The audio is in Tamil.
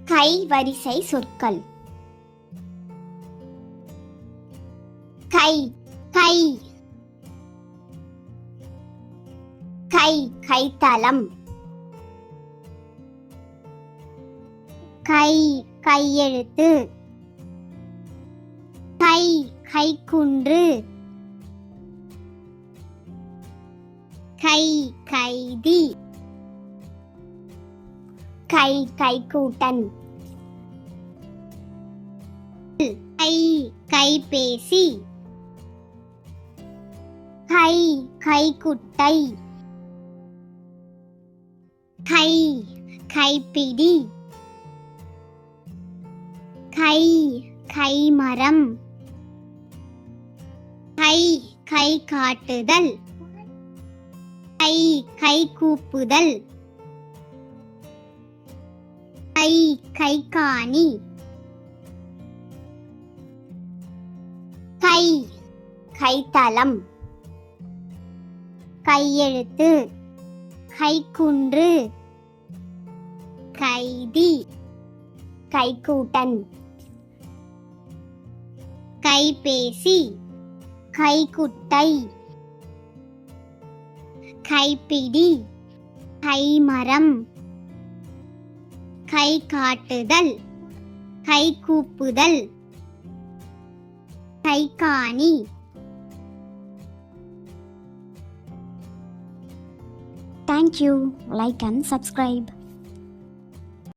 கை வரிசை சொற்கள். கை கை கை கைத்தலம். கை கையெழுத்து. கை கைக்குன்று. கை கைதி. கை கைக்கூட்டன். கை கைபேசி. கை கைக்குட்டை. கை கைப்பிடி. கை கைமரம். கை கை காட்டுதல். கை கை கூப்புதல். கை கைக்காணி. கை கைத்தலம். கையெழுத்து. கைக்குன்று. கைதி. கைக்கூட்டன். கைபேசி. கைக்குட்டை. கைப்பிடி. கைமரம். கை காட்டுதல். கை கூப்புதல். கைக்காணி. Thank you. Like and subscribe.